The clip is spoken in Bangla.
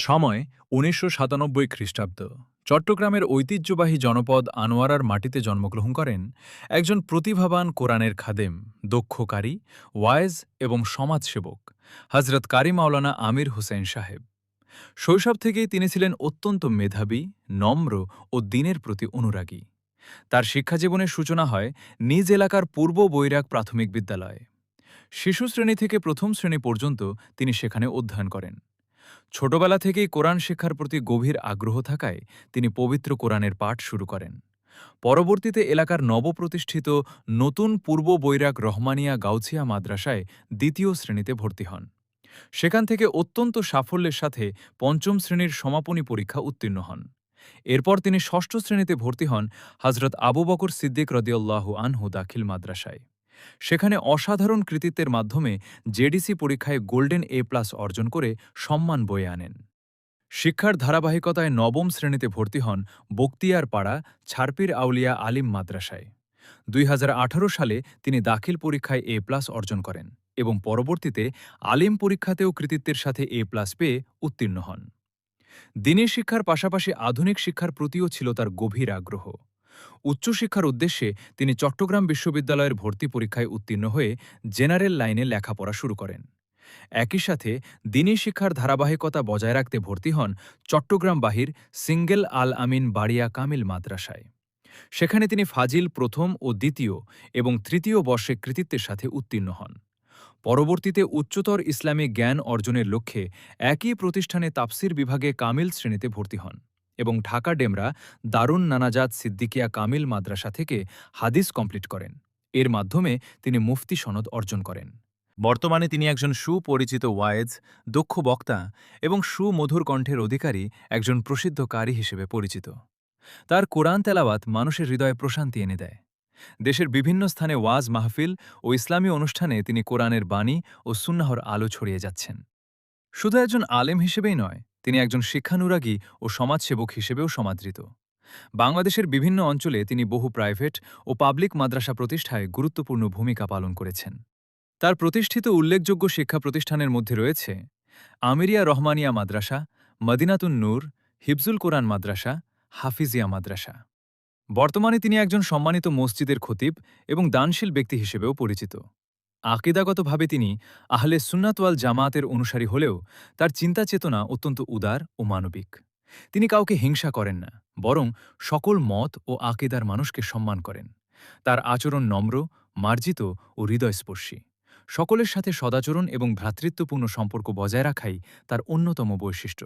সময় ১৯৯৭ খ্রিস্টাব্দ। চট্টগ্রামের ঐতিহ্যবাহী জনপদ আনোয়ারার মাটিতে জন্মগ্রহণ করেন একজন প্রতিভাবান কোরআনের খাদেম, দক্ষ কারি, ওয়ায়েজ এবং সমাজসেবক হজরত কারি মাওলানা আমির হোসেন সাহেব। শৈশব থেকেই তিনি ছিলেন অত্যন্ত মেধাবী, নম্র ও দ্বীনের প্রতি অনুরাগী। তার শিক্ষাজীবনের সূচনা হয় নিজ এলাকার পূর্ব বৈরাগ প্রাথমিক বিদ্যালয়ে। শিশু শ্রেণী থেকে প্রথম শ্রেণী পর্যন্ত তিনি সেখানে অধ্যয়ন করেন। ছোটবেলা থেকেই কোরআন শিক্ষার প্রতি গভীর আগ্রহ থাকায় তিনি পবিত্র কোরআনের পাঠ শুরু করেন। পরবর্তীতে এলাকার নবপ্রতিষ্ঠিত নতুন পূর্ব বৈরাগ রহমানিয়া গাউছিয়া মাদ্রাসায় দ্বিতীয় শ্রেণীতে ভর্তি হন। সেখান থেকে অত্যন্ত সাফল্যের সাথে পঞ্চম শ্রেণীর সমাপনী পরীক্ষা উত্তীর্ণ হন। এরপর তিনি ষষ্ঠ শ্রেণীতে ভর্তি হন হজরত আবু বকর সিদ্দিক রদিয়াল্লাহু আনহু দাখিল মাদ্রাসায়। সেখানে অসাধারণ কৃতিত্বের মাধ্যমে জেডিসি পরীক্ষায় গোল্ডেন A+ অর্জন করে সম্মান বয়ে আনেন। শিক্ষার ধারাবাহিকতায় নবম শ্রেণীতে ভর্তি হন বক্তিয়ারপাড়া ছারপির আউলিয়া আলিম মাদ্রাসায়। ২০১৮ সালে তিনি দাখিল পরীক্ষায় A+ অর্জন করেন এবং পরবর্তীতে আলিম পরীক্ষাতেও কৃতিত্বের সাথে A+ পেয়ে উত্তীর্ণ হন। দ্বীনি শিক্ষার পাশাপাশি আধুনিক শিক্ষার প্রতিও ছিল তার গভীর আগ্রহ। উচ্চশিক্ষার উদ্দেশ্যে তিনি চট্টগ্রাম বিশ্ববিদ্যালয়ের ভর্তি পরীক্ষায় উত্তীর্ণ হয়ে জেনারেল লাইনে লেখাপড়া শুরু করেন। একই সাথে দ্বীনি শিক্ষার ধারাবাহিকতা বজায় রাখতে ভর্তি হন চট্টগ্রাম বাহির সিঙ্গেল আল আমিন বাড়িয়া কামিল মাদ্রাসায়। সেখানে তিনি ফাজিল প্রথম ও দ্বিতীয় এবং তৃতীয় বর্ষে কৃতিত্বের সাথে উত্তীর্ণ হন। পরবর্তীতে উচ্চতর ইসলামিক জ্ঞান অর্জনের লক্ষ্যে একই প্রতিষ্ঠানে তাফসির বিভাগে কামিল শ্রেণীতে ভর্তি হন এবং ঢাকা ডেমরা দারুন নানাজাত সিদ্দিকিয়া কামিল মাদ্রাসা থেকে হাদিস কমপ্লিট করেন। এর মাধ্যমে তিনি মুফতি সনদ অর্জন করেন। বর্তমানে তিনি একজন সুপরিচিত ওয়ায়েজ, দক্ষ বক্তা এবং সুমধুর কণ্ঠের অধিকারী একজন প্রসিদ্ধ কারি হিসেবে পরিচিত। তার কোরআন তেলাওয়াত মানুষের হৃদয়ে প্রশান্তি এনে দেয়। দেশের বিভিন্ন স্থানে ওয়াজ মাহফিল ও ইসলামী অনুষ্ঠানে তিনি কোরআনের বাণী ও সুন্নাহর আলো ছড়িয়ে যাচ্ছেন। শুধু একজন আলেম হিসেবেই নয়, তিনি একজন শিক্ষানুরাগী ও সমাজসেবক হিসেবেও সমাদৃত। বাংলাদেশের বিভিন্ন অঞ্চলে তিনি বহু প্রাইভেট ও পাবলিক মাদ্রাসা প্রতিষ্ঠায় গুরুত্বপূর্ণ ভূমিকা পালন করেছেন। তার প্রতিষ্ঠিত উল্লেখযোগ্য শিক্ষা প্রতিষ্ঠানের মধ্যে রয়েছে আমিরিয়া রহমানিয়া মাদ্রাসা, মদিনাতুন নূর, হিফজুল কোরআন মাদ্রাসা, হাফিজিয়া মাদ্রাসা। বর্তমানে তিনি একজন সম্মানিত মসজিদের খতিব এবং দানশীল ব্যক্তি হিসেবেও পরিচিত। আকিদাগতভাবে তিনি আহলে সুন্নাত ওয়াল জামায়াতের অনুসারী হলেও তার চিন্তা চেতনা অত্যন্ত উদার ও মানবিক। তিনি কাউকে হিংসা করেন না, বরং সকল মত ও আকিদার মানুষকে সম্মান করেন। তার আচরণ নম্র, মার্জিত ও হৃদয়স্পর্শী। সকলের সাথে সদাচরণ এবং ভ্রাতৃত্বপূর্ণ সম্পর্ক বজায় রাখাই তার অন্যতম বৈশিষ্ট্য।